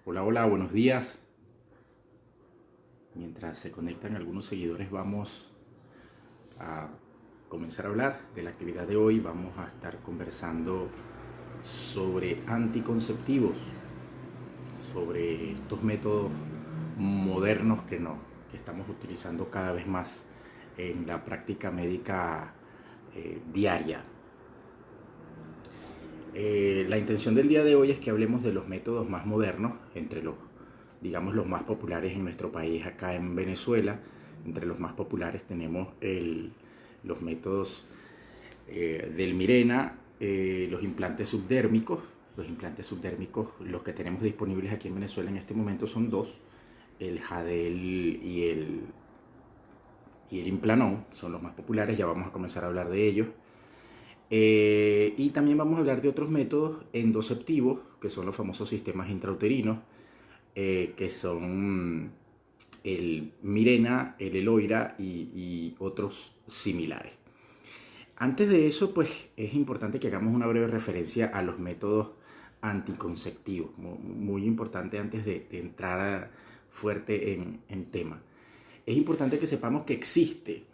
Hola, hola, buenos días. Mientras se conectan algunos seguidores, vamos a comenzar a hablar de la actividad de hoy. Vamos a estar conversando sobre anticonceptivos, sobre estos métodos modernos que estamos utilizando cada vez más en la práctica médica diaria. La intención del día de hoy es que hablemos de los métodos más modernos, entre los, digamos, los más populares en nuestro país, acá en Venezuela. Entre los más populares tenemos los métodos del Mirena, los implantes subdérmicos. Los implantes subdérmicos, los que tenemos disponibles aquí en Venezuela en este momento son dos, el Jadel y el Implanon, son los más populares, ya vamos a comenzar a hablar de ellos. Y también vamos a hablar de otros métodos endoceptivos, que son los famosos sistemas intrauterinos, que son el Mirena, el Eloira y otros similares. Antes de eso, pues es importante que hagamos una breve referencia a los métodos anticonceptivos, muy importante antes de entrar fuerte en tema. Es importante que sepamos que existe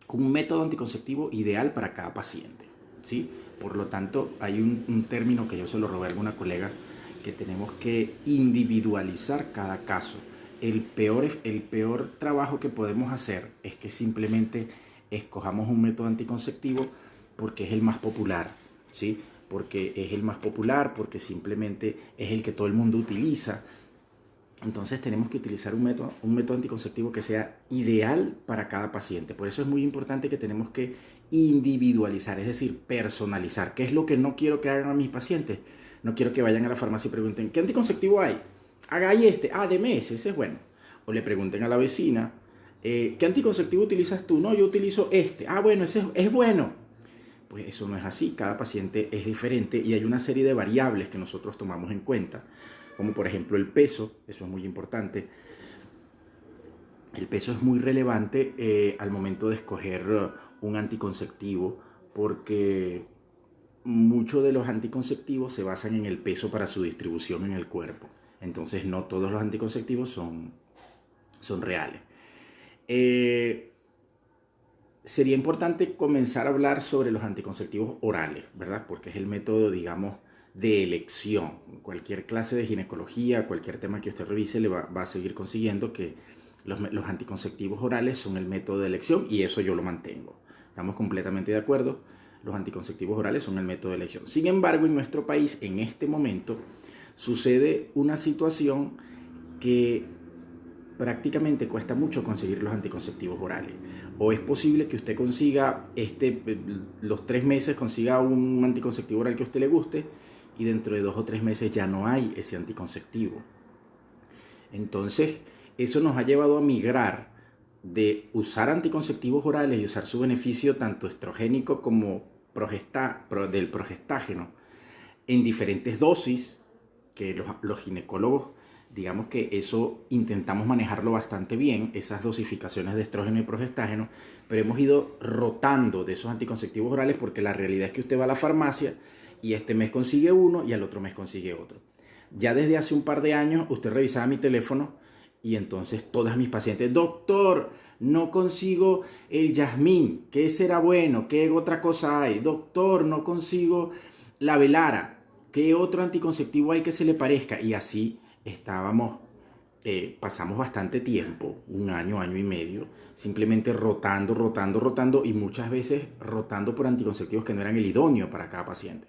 un método anticonceptivo ideal para cada paciente, ¿sí? Por lo tanto, hay un término que yo se lo robé a alguna colega, que tenemos que individualizar cada caso. El peor trabajo que podemos hacer es que simplemente escojamos un método anticonceptivo porque es el más popular, ¿sí? Porque es el más popular, porque simplemente es el que todo el mundo utiliza. Entonces tenemos que utilizar un método anticonceptivo que sea ideal para cada paciente. Por eso es muy importante que tenemos que individualizar, es decir, personalizar. ¿Qué es lo que no quiero que hagan a mis pacientes? No quiero que vayan a la farmacia y pregunten, ¿qué anticonceptivo hay? Haga ahí este. Ah, de meses, ese es bueno. O le pregunten a la vecina, ¿qué anticonceptivo utilizas tú? No, yo utilizo este. Ah, bueno, ese es bueno. Pues eso no es así, cada paciente es diferente y hay una serie de variables que nosotros tomamos en cuenta, como por ejemplo el peso. Eso es muy importante. El peso es muy relevante al momento de escoger un anticonceptivo, porque muchos de los anticonceptivos se basan en el peso para su distribución en el cuerpo. Entonces no todos los anticonceptivos son reales. Eh, Sería importante comenzar a hablar sobre los anticonceptivos orales, ¿verdad? Porque es el método, digamos, de elección. Cualquier clase de ginecología, cualquier tema que usted revise, le va a seguir consiguiendo que los anticonceptivos orales son el método de elección, y eso yo lo mantengo. Estamos completamente de acuerdo. Los anticonceptivos orales son el método de elección. Sin embargo, en nuestro país, en este momento, sucede una situación que prácticamente cuesta mucho conseguir los anticonceptivos orales. O es posible que usted consiga los 3 meses consiga un anticonceptivo oral que a usted le guste, y dentro de 2 o 3 meses ya no hay ese anticonceptivo. Entonces, eso nos ha llevado a migrar de usar anticonceptivos orales y usar su beneficio tanto estrogénico como del progestágeno en diferentes dosis, que los ginecólogos, digamos que eso intentamos manejarlo bastante bien, esas dosificaciones de estrógeno y progestágeno, pero hemos ido rotando de esos anticonceptivos orales, porque la realidad es que usted va a la farmacia y este mes consigue uno y al otro mes consigue otro. Ya desde hace un par de años usted revisaba mi teléfono y entonces todas mis pacientes, doctor, no consigo el Yasmín, ¿qué será bueno? ¿Qué otra cosa hay? Doctor, no consigo la Velara, ¿qué otro anticonceptivo hay que se le parezca? Y así estábamos, pasamos bastante tiempo, un año, año y medio, simplemente rotando y muchas veces rotando por anticonceptivos que no eran el idóneo para cada paciente.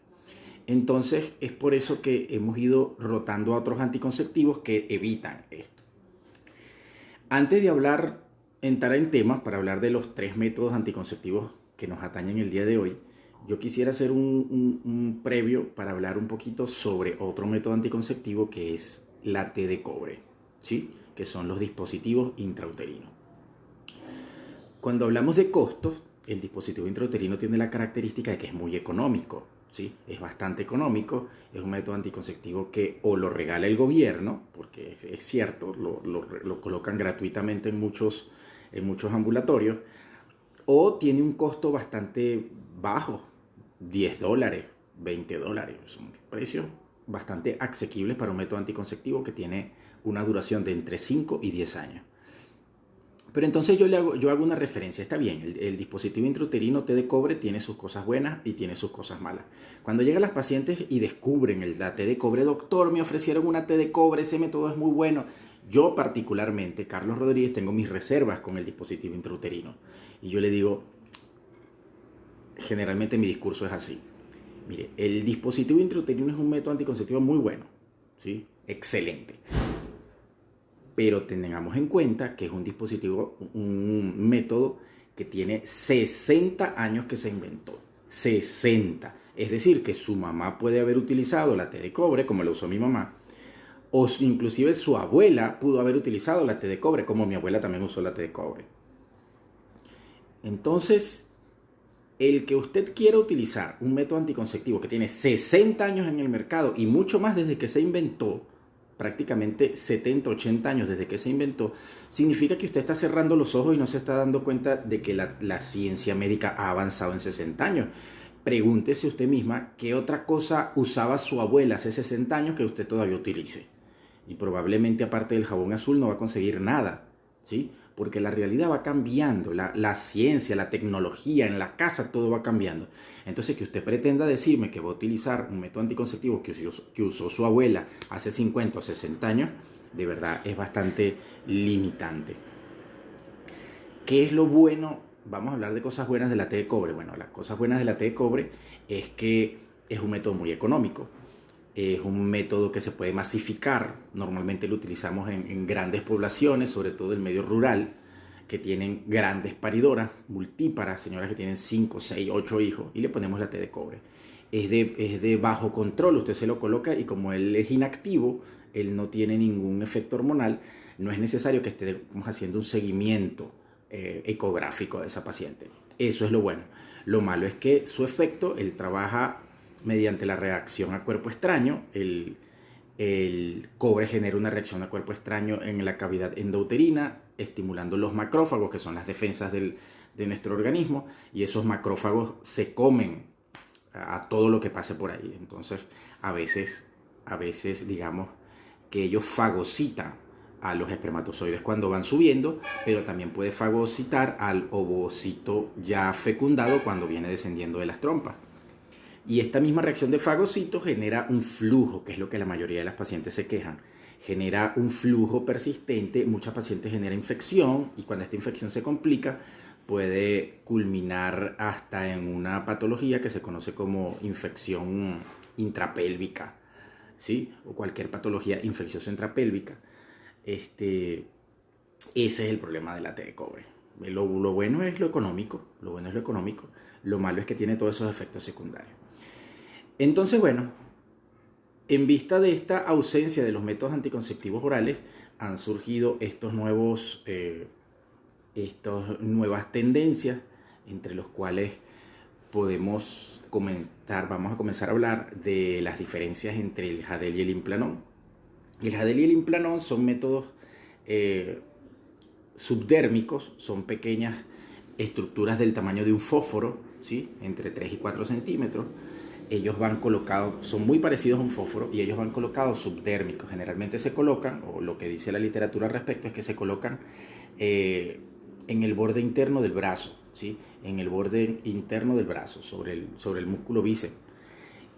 Entonces es por eso que hemos ido rotando a otros anticonceptivos que evitan esto. Antes de entrar en temas para hablar de los 3 métodos anticonceptivos que nos atañen el día de hoy, yo quisiera hacer un previo para hablar un poquito sobre otro método anticonceptivo, que es la T de cobre, ¿sí? Que son los dispositivos intrauterinos. Cuando hablamos de costos, el dispositivo intrauterino tiene la característica de que es muy económico, ¿sí? Es bastante económico, es un método anticonceptivo que o lo regala el gobierno, porque es cierto, lo colocan gratuitamente en muchos ambulatorios, o tiene un costo bastante bajo, $10, $20, son precios bastante asequibles para un método anticonceptivo que tiene una duración de entre 5 y 10 años. Pero entonces yo hago una referencia. Está bien, el dispositivo intrauterino T de cobre tiene sus cosas buenas y tiene sus cosas malas. Cuando llegan las pacientes y descubren la T de cobre, doctor, me ofrecieron una T de cobre, ese método es muy bueno. Yo particularmente, Carlos Rodríguez, tengo mis reservas con el dispositivo intrauterino. Y yo le digo, generalmente mi discurso es así. Mire, el dispositivo intrauterino es un método anticonceptivo muy bueno, ¿sí? Excelente. Pero tengamos en cuenta que es un dispositivo, un método que tiene 60 años que se inventó. 60. Es decir, que su mamá puede haber utilizado la T de cobre, como la usó mi mamá, o inclusive su abuela pudo haber utilizado la T de cobre, como mi abuela también usó la T de cobre. Entonces, el que usted quiera utilizar un método anticonceptivo que tiene 60 años en el mercado y mucho más desde que se inventó, prácticamente 70, 80 años desde que se inventó, significa que usted está cerrando los ojos y no se está dando cuenta de que la ciencia médica ha avanzado en 60 años. Pregúntese usted misma qué otra cosa usaba su abuela hace 60 años que usted todavía utilice. Y probablemente aparte del jabón azul no va a conseguir nada, ¿sí? Porque la realidad va cambiando, la ciencia, la tecnología, en la casa todo va cambiando. Entonces que usted pretenda decirme que va a utilizar un método anticonceptivo que usó su abuela hace 50 o 60 años, de verdad es bastante limitante. ¿Qué es lo bueno? Vamos a hablar de cosas buenas de la T de cobre. Bueno, las cosas buenas de la T de cobre es que es un método muy económico. Es un método que se puede masificar. Normalmente lo utilizamos en grandes poblaciones, sobre todo en el medio rural, que tienen grandes paridoras, multíparas, señoras que tienen 5, 6, 8 hijos, y le ponemos la T de cobre. Es de bajo control, usted se lo coloca y como él es inactivo, él no tiene ningún efecto hormonal, no es necesario que estemos haciendo un seguimiento ecográfico de esa paciente. Eso es lo bueno. Lo malo es que su efecto, él trabaja mediante la reacción a cuerpo extraño. El cobre genera una reacción a cuerpo extraño en la cavidad endouterina, estimulando los macrófagos, que son las defensas de nuestro organismo, y esos macrófagos se comen a todo lo que pase por ahí. Entonces, a veces digamos que ellos fagocitan a los espermatozoides cuando van subiendo, pero también puede fagocitar al ovocito ya fecundado cuando viene descendiendo de las trompas. Y esta misma reacción de fagocito genera un flujo, que es lo que la mayoría de las pacientes se quejan. Genera un flujo persistente, muchas pacientes genera infección y cuando esta infección se complica puede culminar hasta en una patología que se conoce como infección intrapélvica, ¿sí? O cualquier patología infecciosa intrapélvica. Ese es el problema de la T de cobre. Lo bueno es lo económico, lo malo es que tiene todos esos efectos secundarios. Entonces, bueno, en vista de esta ausencia de los métodos anticonceptivos orales, han surgido estas nuevas tendencias, entre los cuales vamos a comenzar a hablar de las diferencias entre el Jadel y el Implanon. El Jadel y el Implanon son métodos subdérmicos, son pequeñas estructuras del tamaño de un fósforo, ¿sí? Entre 3 y 4 centímetros. Ellos van colocados, son muy parecidos a un fósforo y ellos van colocados subdérmicos. Generalmente se colocan, o lo que dice la literatura al respecto es que se colocan en el borde interno del brazo, ¿sí? En el borde interno del brazo, sobre el músculo bíceps.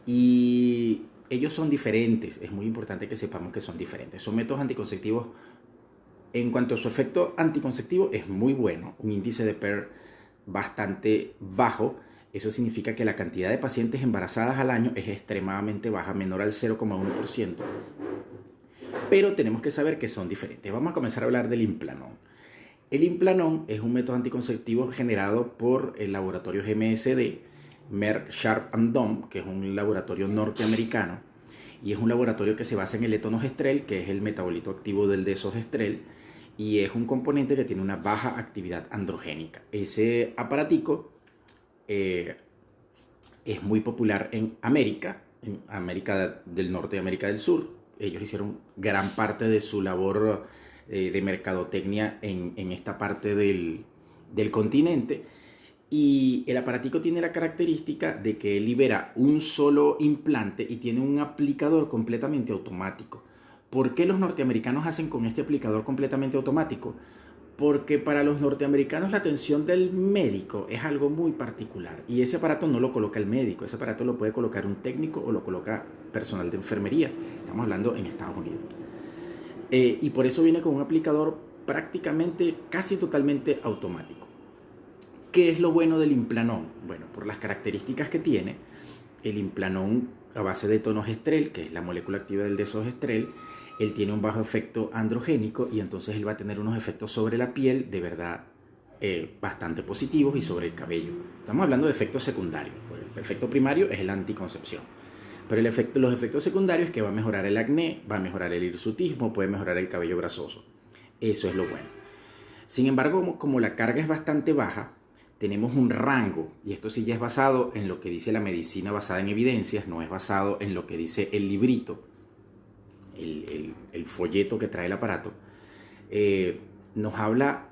Y ellos son diferentes, es muy importante que sepamos que son diferentes. Son métodos anticonceptivos. En cuanto a su efecto anticonceptivo, es muy bueno, un índice de PER bastante bajo. Eso significa que la cantidad de pacientes embarazadas al año es extremadamente baja, menor al 0,1%. Pero tenemos que saber que son diferentes. Vamos a comenzar a hablar del Implanon. El Implanon es un método anticonceptivo generado por el laboratorio MSD, Merck Sharp and Dohme, que es un laboratorio norteamericano, y es un laboratorio que se basa en el etonogestrel, que es el metabolito activo del desogestrel, y es un componente que tiene una baja actividad androgénica. Ese aparatico es muy popular en América del Norte y América del Sur. Ellos hicieron gran parte de su labor de mercadotecnia en esta parte del continente. Y el aparatico tiene la característica de que él libera un solo implante y tiene un aplicador completamente automático. ¿Por qué los norteamericanos hacen con este aplicador completamente automático? Porque para los norteamericanos la atención del médico es algo muy particular y ese aparato no lo coloca el médico, ese aparato lo puede colocar un técnico o lo coloca personal de enfermería. Estamos hablando en Estados Unidos. Y por eso viene con un aplicador prácticamente casi totalmente automático. ¿Qué es lo bueno del Implanon? Bueno, por las características que tiene, el Implanon a base de tonogestrel, que es la molécula activa del desogestrel, él tiene un bajo efecto androgénico y entonces él va a tener unos efectos sobre la piel de verdad bastante positivos y sobre el cabello. Estamos hablando de efectos secundarios. El efecto primario es la anticoncepción. Pero los efectos secundarios es que va a mejorar el acné, va a mejorar el hirsutismo, puede mejorar el cabello grasoso. Eso es lo bueno. Sin embargo, como la carga es bastante baja, tenemos un rango, y esto sí ya es basado en lo que dice la medicina basada en evidencias, no es basado en lo que dice el librito, el folleto que trae el aparato, nos habla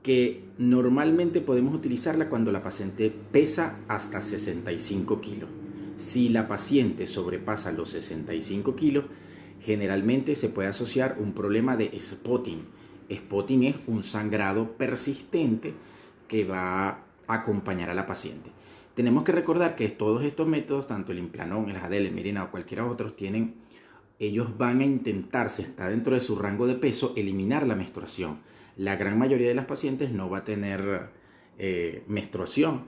que normalmente podemos utilizarla cuando la paciente pesa hasta 65 kilos. Si la paciente sobrepasa los 65 kilos, generalmente se puede asociar un problema de spotting. Spotting es un sangrado persistente que va a acompañar a la paciente. Tenemos que recordar que todos estos métodos, tanto el Implanon, el Hadel, el Mirena o cualquiera otros, ellos van a intentar, si está dentro de su rango de peso, eliminar la menstruación. La gran mayoría de las pacientes no va a tener menstruación,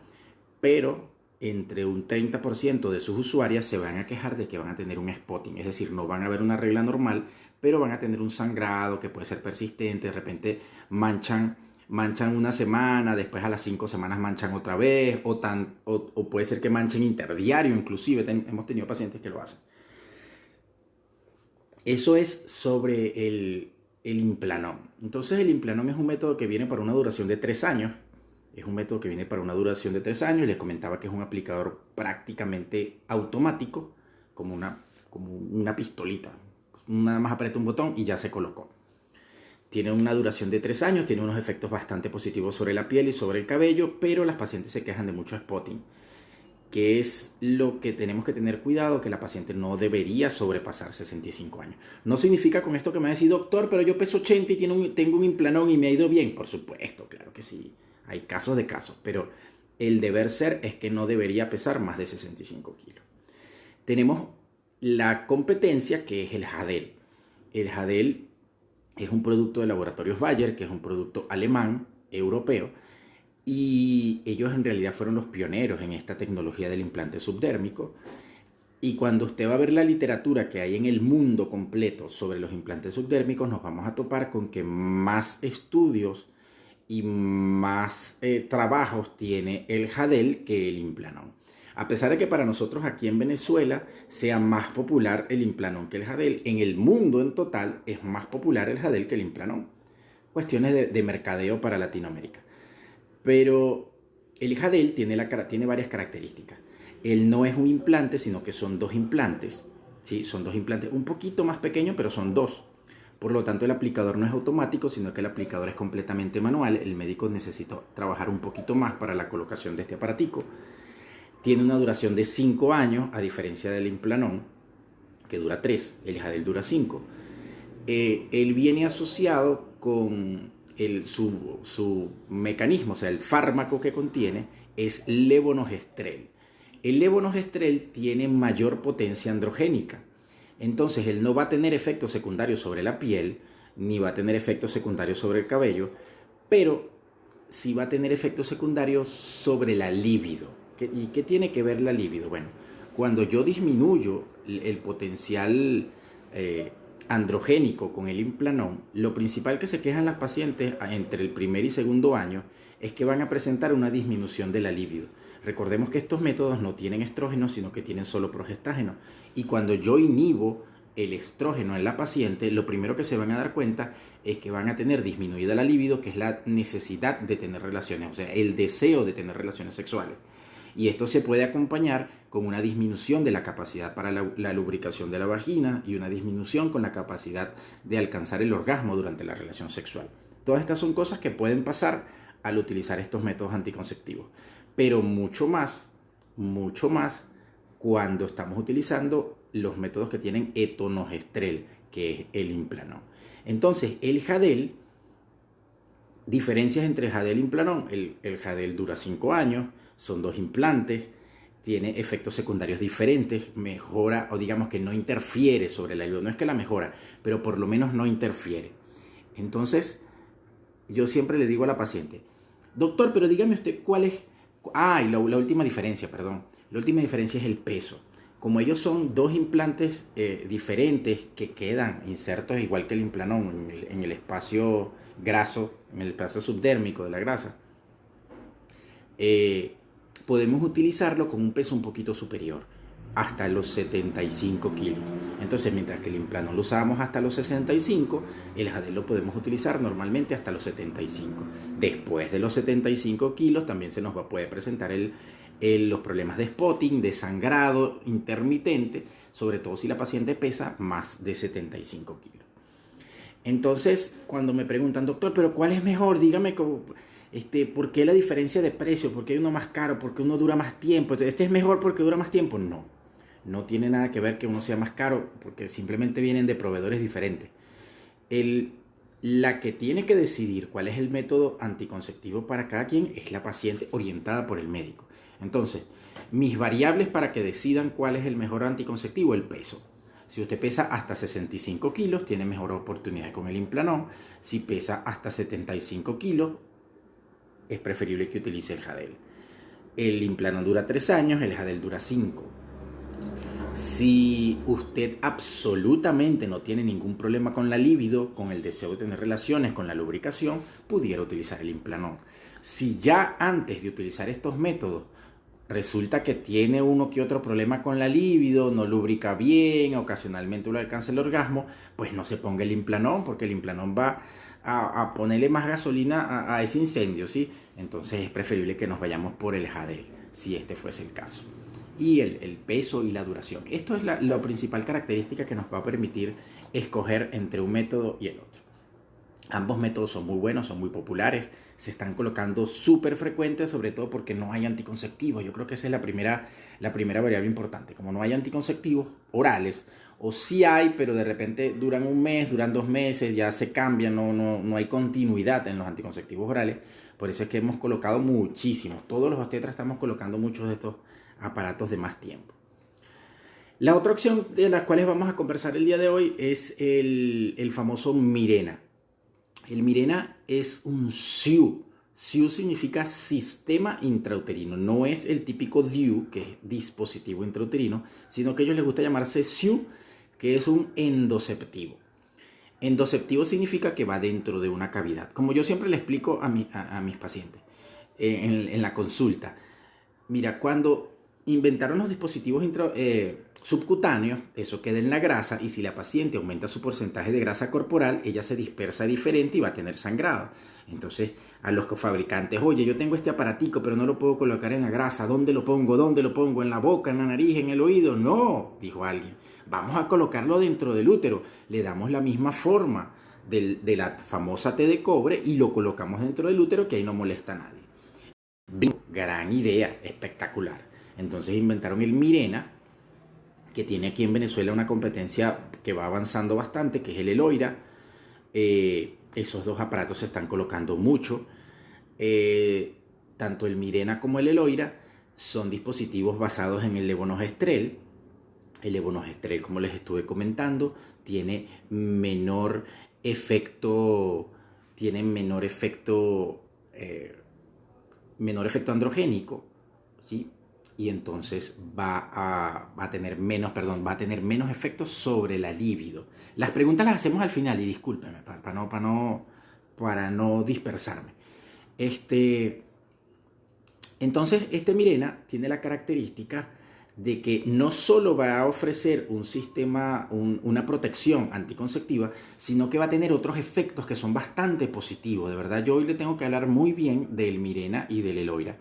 pero entre un 30% de sus usuarias se van a quejar de que van a tener un spotting, es decir, no van a ver una regla normal, pero van a tener un sangrado que puede ser persistente, de repente manchan una semana, después a las 5 semanas manchan otra vez, o puede ser que manchen interdiario, inclusive hemos tenido pacientes que lo hacen. Eso es sobre el Implanon. Entonces el Implanon es un método que viene para una duración de 3 años. Es un método que viene para una duración de 3 años. Les comentaba que es un aplicador prácticamente automático, como una pistolita. Nada más aprieta un botón y ya se colocó. Tiene una duración de 3 años, tiene unos efectos bastante positivos sobre la piel y sobre el cabello, pero las pacientes se quejan de mucho spotting, que es lo que tenemos que tener cuidado, que la paciente no debería sobrepasar 65 años. No significa con esto que me va a decir, doctor, pero yo peso 80 y tengo un Implanon y me ha ido bien. Por supuesto, claro que sí, hay casos de casos, pero el deber ser es que no debería pesar más de 65 kilos. Tenemos la competencia, que es el Hadel. El Hadel es un producto de Laboratorios Bayer, que es un producto alemán, europeo, y ellos en realidad fueron los pioneros en esta tecnología del implante subdérmico. Y cuando usted va a ver la literatura que hay en el mundo completo sobre los implantes subdérmicos, nos vamos a topar con que más estudios y más trabajos tiene el Hadel que el Implanon. A pesar de que para nosotros aquí en Venezuela sea más popular el Implanon que el Hadel, en el mundo en total es más popular el Hadel que el Implanon. Cuestiones de mercadeo para Latinoamérica. Pero el Hadel tiene varias características. Él no es un implante, sino que son 2 implantes. ¿Sí? Son 2 implantes un poquito más pequeños, pero son 2. Por lo tanto, el aplicador no es automático, sino que el aplicador es completamente manual. El médico necesita trabajar un poquito más para la colocación de este aparatico. Tiene una duración de 5 años, a diferencia del Implanon, que dura 3. El Hadel dura 5. Él viene asociado con su mecanismo, o sea, el fármaco que contiene es levonorgestrel. El levonorgestrel tiene mayor potencia androgénica. Entonces, él no va a tener efectos secundarios sobre la piel, ni va a tener efectos secundarios sobre el cabello, pero sí va a tener efectos secundarios sobre la libido. ¿Y qué tiene que ver la libido? Bueno, cuando yo disminuyo el potencial androgénico con el Implanon, lo principal que se quejan las pacientes entre el primer y segundo año es que van a presentar una disminución de la libido. Recordemos que estos métodos no tienen estrógeno, sino que tienen solo progestágeno. Y cuando yo inhibo el estrógeno en la paciente, lo primero que se van a dar cuenta es que van a tener disminuida la libido, que es la necesidad de tener relaciones, o sea, el deseo de tener relaciones sexuales. Y esto se puede acompañar con una disminución de la capacidad para la lubricación de la vagina y una disminución con la capacidad de alcanzar el orgasmo durante la relación sexual. Todas estas son cosas que pueden pasar al utilizar estos métodos anticonceptivos. pero mucho más cuando estamos utilizando los métodos que tienen etonogestrel, que es el Implanon. Entonces, el Jadel, diferencias entre Jadel e Implanon: el Jadel dura 5 años, son 2 implantes, tiene efectos secundarios diferentes, mejora, o digamos que no interfiere sobre la libido. No es que la mejora, pero por lo menos no interfiere. Entonces, yo siempre le digo a la paciente: doctor, pero dígame usted cuál es... y la última diferencia, perdón. La última diferencia es el peso. Como ellos son 2 implantes diferentes que quedan insertos igual que el Implanon en el espacio graso, en el espacio subdérmico de la grasa, podemos utilizarlo con un peso un poquito superior, hasta los 75 kilos. Entonces, mientras que el Implanon lo usábamos hasta los 65, el Jadel lo podemos utilizar normalmente hasta los 75. Después de los 75 kilos también se nos puede presentar los problemas de spotting, de sangrado intermitente, sobre todo si la paciente pesa más de 75 kilos. Entonces, cuando me preguntan: doctor, ¿pero cuál es mejor? Dígame ¿por qué la diferencia de precio? ¿Por qué hay uno más caro? ¿Por qué uno dura más tiempo? ¿Este es mejor porque dura más tiempo? No tiene nada que ver que uno sea más caro, porque simplemente vienen de proveedores diferentes. La que tiene que decidir cuál es el método anticonceptivo para cada quien es la paciente, orientada por el médico. Entonces, mis variables para que decidan cuál es el mejor anticonceptivo: el peso. Si usted pesa hasta 65 kilos, tiene mejor oportunidad con el Implanon. Si pesa hasta 75 kilos, es preferible que utilice el Jadel. El Implanon dura 3 años, el Jadel dura 5. Si usted absolutamente no tiene ningún problema con la libido, con el deseo de tener relaciones, con la lubricación, pudiera utilizar el Implanon. Si ya antes de utilizar estos métodos resulta que tiene uno que otro problema con la libido, no lubrica bien, ocasionalmente uno alcanza el orgasmo, pues no se ponga el Implanon, porque el Implanon va a ponerle más gasolina a ese incendio, ¿sí? Entonces es preferible que nos vayamos por el Jadel, si este fuese el caso. Y el peso y la duración. Esto es la principal característica que nos va a permitir escoger entre un método y el otro. Ambos métodos son muy buenos, son muy populares, se están colocando súper frecuentes, sobre todo porque no hay anticonceptivos. Yo creo que esa es la primera variable importante. Como no hay anticonceptivos orales, o sí hay, pero de repente duran un mes, duran 2 meses, ya se cambian, no hay continuidad en los anticonceptivos orales. Por eso es que hemos colocado muchísimos. Todos los obstetras estamos colocando muchos de estos aparatos de más tiempo. La otra opción de las cuales vamos a conversar el día de hoy es el famoso Mirena. El Mirena es un SIU. SIU significa sistema intrauterino. No es el típico DIU, que es dispositivo intrauterino, sino que a ellos les gusta llamarse SIU, que es un endoceptivo. Endoceptivo significa que va dentro de una cavidad. Como yo siempre le explico a mis pacientes en la consulta. Mira, cuando inventaron los dispositivos subcutáneos, eso queda en la grasa, y si la paciente aumenta su porcentaje de grasa corporal, ella se dispersa diferente y va a tener sangrado. Entonces, a los fabricantes: oye, yo tengo este aparatico, pero no lo puedo colocar en la grasa, ¿dónde lo pongo? ¿Dónde lo pongo? ¿En la boca, en la nariz, en el oído? No, dijo alguien, vamos a colocarlo dentro del útero, le damos la misma forma de la famosa T de cobre y lo colocamos dentro del útero, que ahí no molesta a nadie. Gran idea, espectacular. Entonces inventaron el Mirena, que tiene aquí en Venezuela una competencia que va avanzando bastante, que es el Eloira. Esos dos aparatos se están colocando mucho. Tanto el Mirena como el Eloira son dispositivos basados en el levonorgestrel. El levonorgestrel, como les estuve comentando, tiene menor efecto androgénico, ¿sí? Y entonces va a tener menos efectos sobre la libido. Las preguntas las hacemos al final, y discúlpenme para no dispersarme. Entonces, este Mirena tiene la característica de que no solo va a ofrecer una protección anticonceptiva, sino que va a tener otros efectos que son bastante positivos. De verdad, yo hoy le tengo que hablar muy bien del Mirena y del Eloira.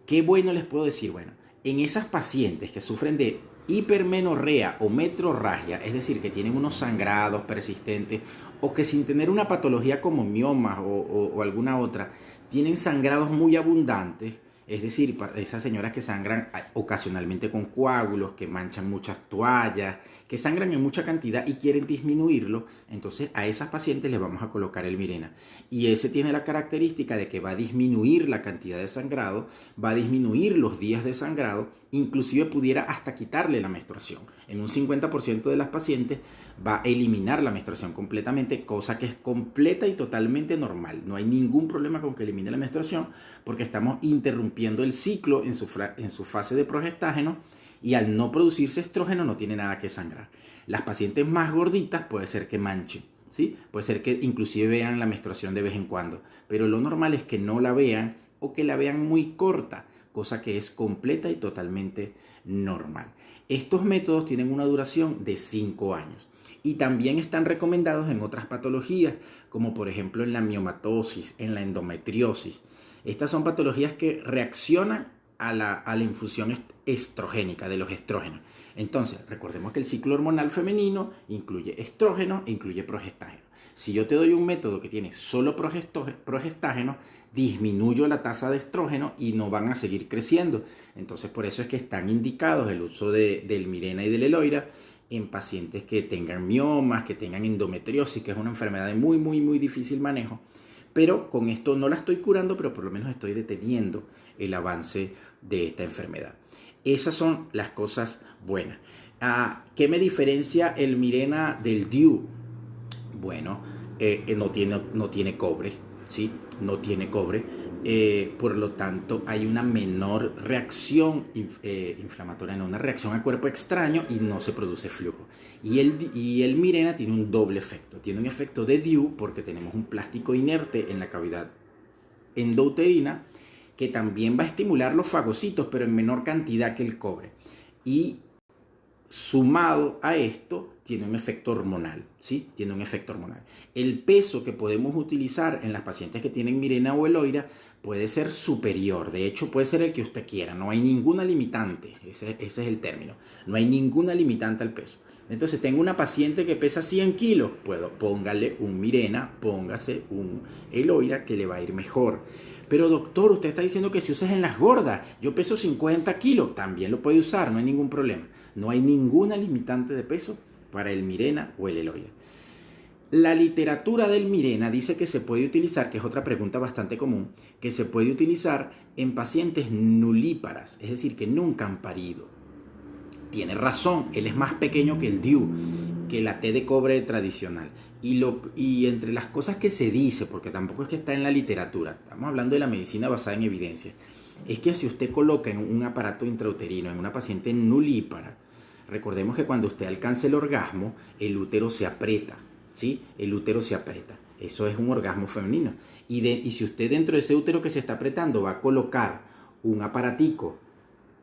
¿Qué bueno les puedo decir? Bueno, en esas pacientes que sufren de hipermenorrea o metrorragia, es decir, que tienen unos sangrados persistentes, o que sin tener una patología como miomas o alguna otra, tienen sangrados muy abundantes, Es decir, esas señoras que sangran ocasionalmente con coágulos, que manchan muchas toallas, que sangran en mucha cantidad y quieren disminuirlo, entonces a esas pacientes les vamos a colocar el Mirena. Y ese tiene la característica de que va a disminuir la cantidad de sangrado, va a disminuir los días de sangrado, inclusive pudiera hasta quitarle la menstruación. En un 50% de las pacientes va a eliminar la menstruación completamente, cosa que es completa y totalmente normal. No hay ningún problema con que elimine la menstruación porque estamos interrumpiendo el ciclo en su fase de progestágeno y al no producirse estrógeno no tiene nada que sangrar. Las pacientes más gorditas puede ser que manchen, ¿sí? Puede ser que inclusive vean la menstruación de vez en cuando, pero lo normal es que no la vean o que la vean muy corta, cosa que es completa y totalmente normal. Estos métodos tienen una duración de 5 años y también están recomendados en otras patologías, como por ejemplo en la miomatosis, en la endometriosis. Estas son patologías que reaccionan a la infusión estrogénica de los estrógenos. Entonces, recordemos que el ciclo hormonal femenino incluye estrógeno e incluye progestágeno. Si yo te doy un método que tiene solo progestágeno, disminuyo la tasa de estrógeno y no van a seguir creciendo. Entonces, por eso es que están indicados el uso del Mirena y del Eloira en pacientes que tengan miomas, que tengan endometriosis, que es una enfermedad de muy difícil manejo. Pero con esto no la estoy curando, pero por lo menos estoy deteniendo el avance de esta enfermedad. Esas son las cosas buenas. ¿Qué me diferencia el Mirena del DIU? Bueno, no tiene cobre, ¿sí? No tiene cobre. Por lo tanto, hay una menor reacción inflamatoria, no, una reacción al cuerpo extraño y no se produce flujo. Y el Mirena tiene un doble efecto. Tiene un efecto de DIU porque tenemos un plástico inerte en la cavidad endouterina que también va a estimular los fagocitos, pero en menor cantidad que el cobre. Y sumado a esto, tiene un efecto hormonal, ¿sí? Tiene un efecto hormonal. El peso que podemos utilizar en las pacientes que tienen Mirena o Eloira puede ser superior. De hecho, puede ser el que usted quiera. No hay ninguna limitante. Ese es el término. No hay ninguna limitante al peso. Entonces, tengo una paciente que pesa 100 kilos. Póngale un Mirena, póngase un Eloira que le va a ir mejor. Pero doctor, usted está diciendo que si usas en las gordas, yo peso 50 kilos, también lo puede usar, no hay ningún problema. No hay ninguna limitante de peso para el Mirena o el Eloira. La literatura del Mirena dice que se puede utilizar, que es otra pregunta bastante común, que se puede utilizar en pacientes nulíparas, es decir, que nunca han parido. Tiene razón, él es más pequeño que el DIU, que la T de cobre tradicional. Y entre las cosas que se dice, porque tampoco es que está en la literatura, estamos hablando de la medicina basada en evidencia, es que si usted coloca en un aparato intrauterino en una paciente nulípara, recordemos que cuando usted alcanza el orgasmo, el útero se aprieta, ¿sí? El útero se aprieta. Eso es un orgasmo femenino. Y si usted dentro de ese útero que se está apretando va a colocar un aparatico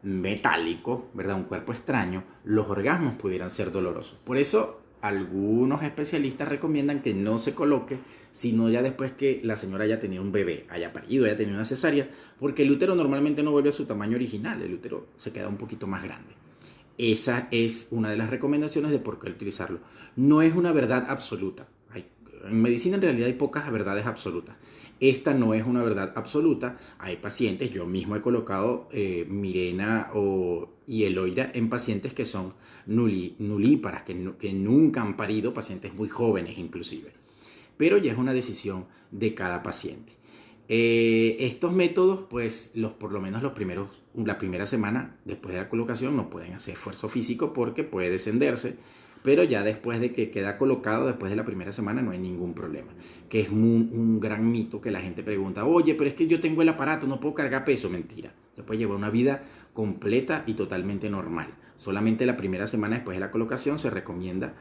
metálico, ¿verdad? Un cuerpo extraño, los orgasmos pudieran ser dolorosos. Por eso algunos especialistas recomiendan que no se coloque, sino ya después que la señora haya tenido un bebé, haya parido, haya tenido una cesárea, porque el útero normalmente no vuelve a su tamaño original, el útero se queda un poquito más grande. Esa es una de las recomendaciones de por qué utilizarlo. No es una verdad absoluta. En medicina en realidad hay pocas verdades absolutas. Esta no es una verdad absoluta. Hay pacientes, yo mismo he colocado Mirena y Eloira en pacientes que son nulíparas, que nunca han parido, pacientes muy jóvenes inclusive. Pero ya es una decisión de cada paciente. Estos métodos, pues por lo menos la primera semana después de la colocación no pueden hacer esfuerzo físico porque puede descenderse, pero ya después de que queda colocado, después de la primera semana no hay ningún problema, que es un gran mito que la gente pregunta, oye, pero es que yo tengo el aparato, no puedo cargar peso. Mentira, se puede llevar una vida completa y totalmente normal. Solamente la primera semana después de la colocación se recomienda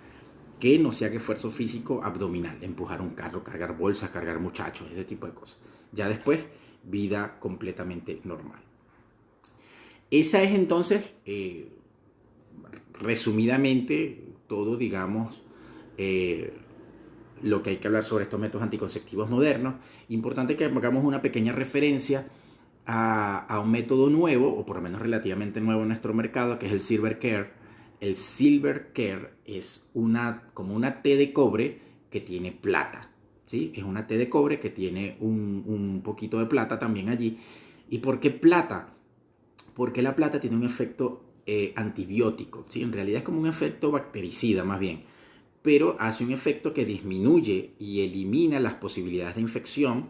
que no se haga esfuerzo físico abdominal, empujar un carro, cargar bolsas, cargar muchachos, ese tipo de cosas. Ya después, vida completamente normal. Esa es entonces, resumidamente, todo, digamos, lo que hay que hablar sobre estos métodos anticonceptivos modernos. Importante que hagamos una pequeña referencia a un método nuevo, o por lo menos relativamente nuevo en nuestro mercado, que es el Silver Care. El Silver Care es como una T de cobre que tiene plata, ¿sí? Es una T de cobre que tiene un poquito de plata también allí. ¿Y por qué plata? Porque la plata tiene un efecto antibiótico, ¿sí? En realidad es como un efecto bactericida más bien, pero hace un efecto que disminuye y elimina las posibilidades de infección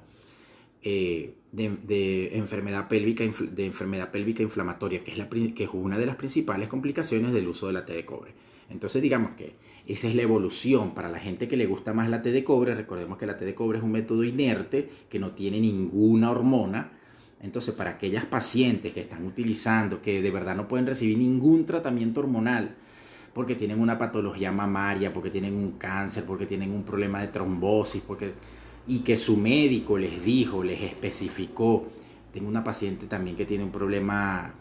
de enfermedad pélvica inflamatoria, que es una de las principales complicaciones del uso de la té de cobre. Entonces digamos que esa es la evolución. Para la gente que le gusta más la té de cobre, recordemos que la té de cobre es un método inerte que no tiene ninguna hormona. Entonces, para aquellas pacientes que están utilizando, que de verdad no pueden recibir ningún tratamiento hormonal, porque tienen una patología mamaria, porque tienen un cáncer, porque tienen un problema de trombosis, y que su médico les dijo, les especificó. Tengo una paciente también que tiene un problema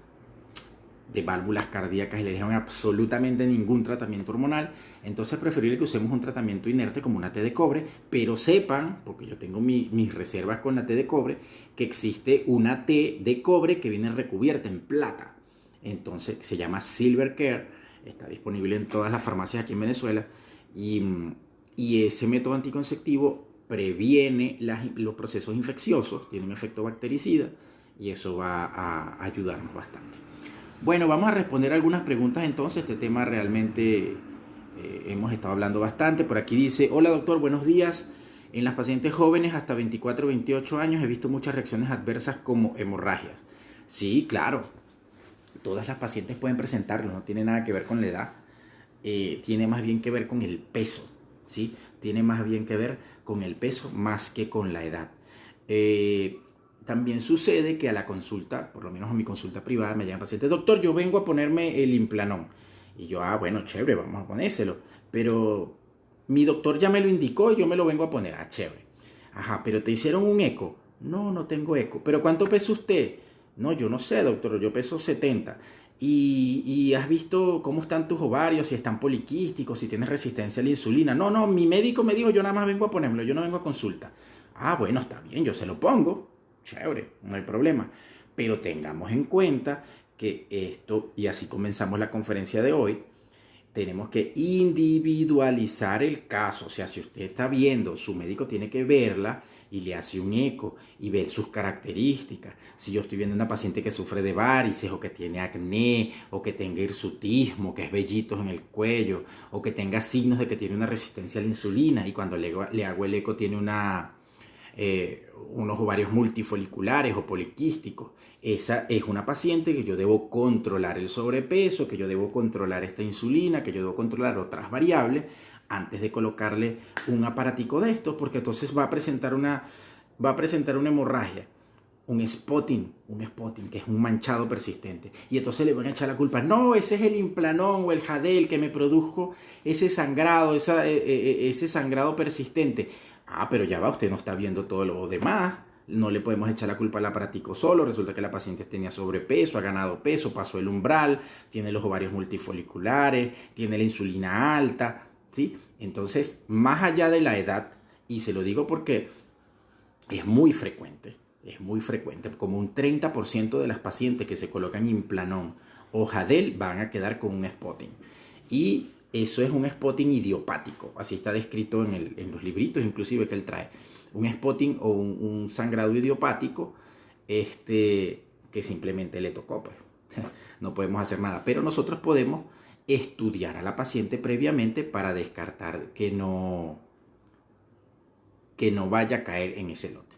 de válvulas cardíacas y le dijeron absolutamente ningún tratamiento hormonal. Entonces es preferible que usemos un tratamiento inerte como una té de cobre, pero sepan, porque yo tengo mis reservas con la té de cobre, que existe una té de cobre que viene recubierta en plata. Entonces se llama Silver Care, está disponible en todas las farmacias aquí en Venezuela, y ese método anticonceptivo previene los procesos infecciosos, tiene un efecto bactericida y eso va a ayudarnos bastante. Bueno, vamos a responder algunas preguntas entonces. Este tema realmente hemos estado hablando bastante. Por aquí dice: hola doctor, buenos días. En las pacientes jóvenes hasta 24 o 28 años he visto muchas reacciones adversas como hemorragias. Sí, claro, todas las pacientes pueden presentarlo, no tiene nada que ver con la edad. Tiene más bien que ver con el peso, ¿sí? Tiene más bien que ver con el peso más que con la edad. También sucede que a la consulta, por lo menos a mi consulta privada, me llaman pacientes: doctor, yo vengo a ponerme el Implanon. Y yo, bueno, chévere, vamos a ponérselo. Pero mi doctor ya me lo indicó y yo me lo vengo a poner. Chévere. Ajá, pero ¿te hicieron un eco? No, no tengo eco. ¿Pero cuánto pesa usted? No, yo no sé, doctor, yo peso 70. ¿Y has visto cómo están tus ovarios, si están poliquísticos, si tienes resistencia a la insulina? No, no, mi médico me dijo, yo nada más vengo a ponérmelo, yo no vengo a consulta. Bueno, está bien, yo se lo pongo. Chévere, no hay problema. Pero tengamos en cuenta que esto, y así comenzamos la conferencia de hoy, tenemos que individualizar el caso. O sea, si usted está viendo, su médico tiene que verla y le hace un eco y ver sus características. Si yo estoy viendo una paciente que sufre de varices, o que tiene acné, o que tenga hirsutismo, que es vellitos en el cuello, o que tenga signos de que tiene una resistencia a la insulina, y cuando le hago el eco tiene unos ovarios multifoliculares o poliquísticos, esa es una paciente que yo debo controlar el sobrepeso, que yo debo controlar esta insulina, que yo debo controlar otras variables antes de colocarle un aparatico de estos, porque entonces va a presentar una hemorragia, un spotting, que es un manchado persistente, y entonces le van a echar la culpa: no, ese es el Implanon o el Jadel que me produjo ese sangrado, ese sangrado persistente. Pero ya va, usted no está viendo todo lo demás. No le podemos echar la culpa al aparatico solo. Resulta que la paciente tenía sobrepeso, ha ganado peso, pasó el umbral, tiene los ovarios multifoliculares, tiene la insulina alta, ¿sí? Entonces, más allá de la edad, y se lo digo porque es muy frecuente, como un 30% de las pacientes que se colocan Implanon o Jadel van a quedar con un spotting. Y eso es un spotting idiopático, así está descrito en los libritos inclusive que él trae. Un spotting o un sangrado idiopático que simplemente le tocó, pues. No podemos hacer nada, pero nosotros podemos estudiar a la paciente previamente para descartar que no vaya a caer en ese lote.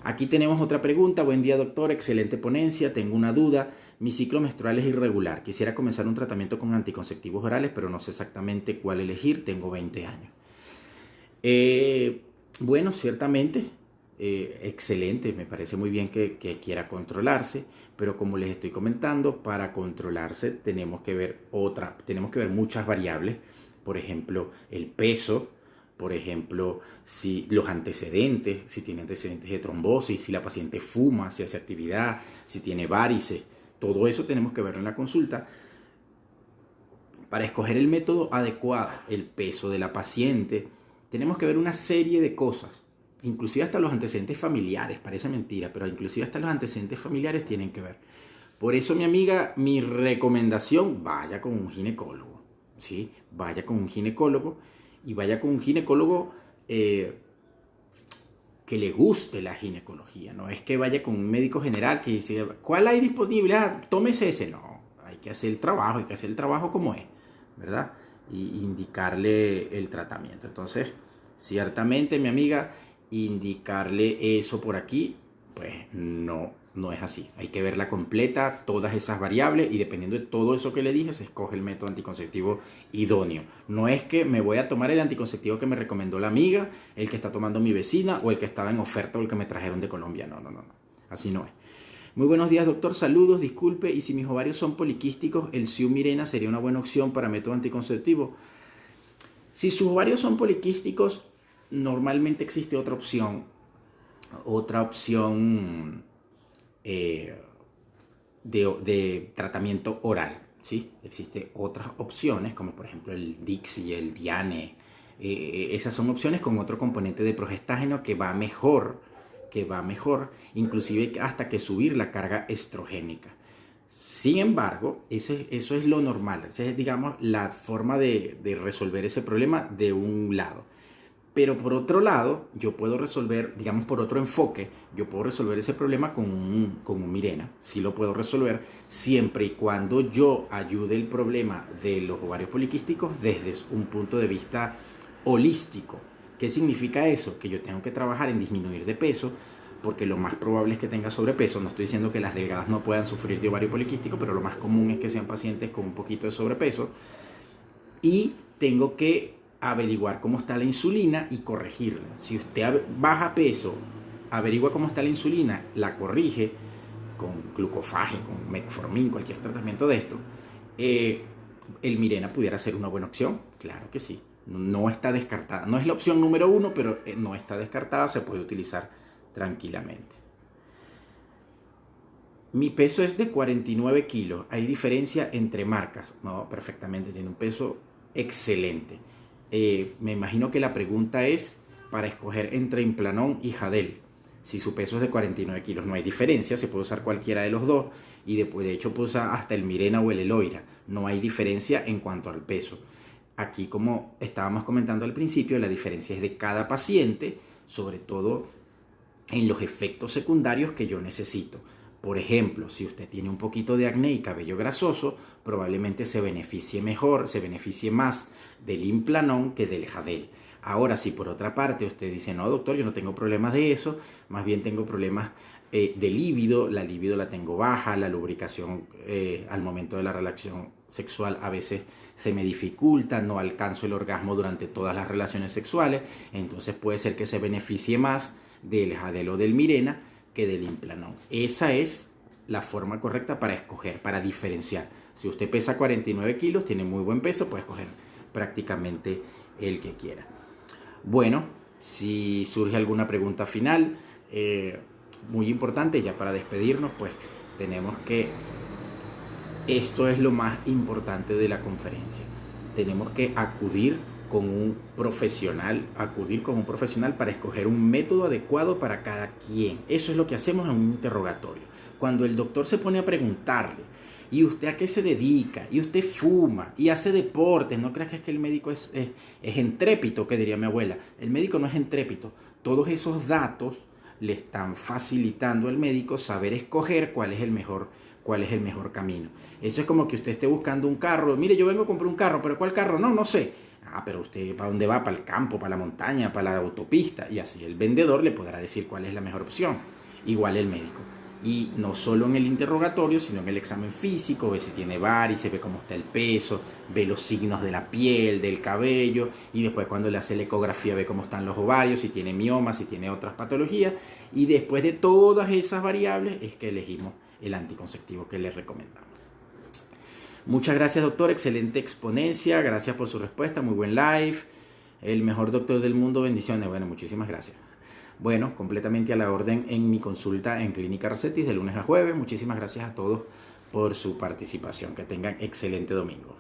Aquí tenemos otra pregunta: buen día doctor, excelente ponencia, tengo una duda. Mi ciclo menstrual es irregular. Quisiera comenzar un tratamiento con anticonceptivos orales, pero no sé exactamente cuál elegir. Tengo 20 años. Bueno, ciertamente, excelente. Me parece muy bien que quiera controlarse, pero como les estoy comentando, para controlarse tenemos que ver muchas variables. Por ejemplo, el peso. Por ejemplo, si los antecedentes, si tiene antecedentes de trombosis, si la paciente fuma, si hace actividad, si tiene varices. Todo eso tenemos que verlo en la consulta para escoger el método adecuado. El peso de la paciente, tenemos que ver una serie de cosas, inclusive hasta los antecedentes familiares. Parece mentira, pero inclusive hasta los antecedentes familiares tienen que ver. Por eso, mi amiga, mi recomendación: vaya con un ginecólogo, ¿sí? Vaya con un ginecólogo, y vaya con un ginecólogo que le guste la ginecología. No es que vaya con un médico general que dice, ¿cuál hay disponible? Ah, tómese ese. No, hay que hacer el trabajo como es, ¿verdad? Y indicarle el tratamiento. Entonces, ciertamente, mi amiga, indicarle eso por aquí, pues no es así. Hay que verla completa, todas esas variables, y dependiendo de todo eso que le dije, se escoge el método anticonceptivo idóneo. No es que me voy a tomar el anticonceptivo que me recomendó la amiga, el que está tomando mi vecina, o el que estaba en oferta, o el que me trajeron de Colombia. No. Así no es. Muy buenos días, doctor. Saludos, disculpe. ¿Y si mis ovarios son poliquísticos, el Siu-Mirena sería una buena opción para método anticonceptivo? Si sus ovarios son poliquísticos, normalmente existe otra opción de tratamiento oral, ¿sí? Existen otras opciones, como por ejemplo el Dixi, el Diane. Esas son opciones con otro componente de progestágeno que va mejor, inclusive hasta que subir la carga estrogénica. Sin embargo, eso es lo normal. Esa es, digamos, la forma de resolver ese problema de un lado. Pero por otro lado, yo puedo resolver, digamos por otro enfoque, yo puedo resolver ese problema con un Mirena. Sí lo puedo resolver siempre y cuando yo ayude el problema de los ovarios poliquísticos desde un punto de vista holístico. ¿Qué significa eso? Que yo tengo que trabajar en disminuir de peso, porque lo más probable es que tenga sobrepeso. No estoy diciendo que las delgadas no puedan sufrir de ovario poliquístico, pero lo más común es que sean pacientes con un poquito de sobrepeso. Y tengo que averiguar cómo está la insulina y corregirla. Si usted baja peso, averigua cómo está la insulina, la corrige con glucofagia, con metformin, cualquier tratamiento de esto, el Mirena pudiera ser una buena opción. Claro que sí. No está descartada. No es la opción número 1, pero no está descartada, se puede utilizar tranquilamente. Mi peso es de 49 kilos. ¿Hay diferencia entre marcas? No, perfectamente. Tiene un peso excelente. Me imagino que la pregunta es para escoger entre Implanon y Jadel. Si su peso es de 49 kilos, no hay diferencia, se puede usar cualquiera de los dos, y después, de hecho, puede usar hasta el Mirena o el Eloira. No hay diferencia en cuanto al peso. Aquí, como estábamos comentando al principio, la diferencia es de cada paciente, sobre todo en los efectos secundarios que yo necesito. Por ejemplo, si usted tiene un poquito de acné y cabello grasoso, probablemente se beneficie más del Implanon que del Jadel. Ahora, si por otra parte usted dice, no, doctor, yo no tengo problemas de eso, más bien tengo problemas de líbido, la libido la tengo baja, la lubricación al momento de la relación sexual a veces se me dificulta, no alcanzo el orgasmo durante todas las relaciones sexuales, entonces puede ser que se beneficie más del Jadel o del Mirena que del Implanon. Esa es la forma correcta para escoger, para diferenciar. Si usted pesa 49 kilos, tiene muy buen peso, puede escoger prácticamente el que quiera. Bueno, si surge alguna pregunta final, muy importante, ya para despedirnos, pues tenemos que, esto es lo más importante de la conferencia, tenemos que acudir con un profesional para escoger un método adecuado para cada quien. Eso es lo que hacemos en un interrogatorio. Cuando el doctor se pone a preguntarle, ¿y usted a qué se dedica? ¿Y usted fuma? ¿Y hace deportes? No creas que es que el médico es entrépito, que diría mi abuela. El médico no es entrépito. Todos esos datos le están facilitando al médico saber escoger cuál es el mejor camino. Eso es como que usted esté buscando un carro. Mire, yo vengo a comprar un carro, pero ¿cuál carro? No sé. Pero usted, ¿para dónde va? ¿Para el campo, para la montaña, para la autopista? Y así el vendedor le podrá decir cuál es la mejor opción. Igual el médico. Y no solo en el interrogatorio, sino en el examen físico, ve si tiene varices, ve cómo está el peso, ve los signos de la piel, del cabello, y después cuando le hace la ecografía ve cómo están los ovarios, si tiene mioma, si tiene otras patologías, y después de todas esas variables es que elegimos el anticonceptivo que le recomendamos. Muchas gracias, doctor, excelente exponencia, gracias por su respuesta, muy buen live, el mejor doctor del mundo, bendiciones. Bueno, muchísimas gracias. Bueno, completamente a la orden en mi consulta en Clínica Recetis de lunes a jueves. Muchísimas gracias a todos por su participación. Que tengan excelente domingo.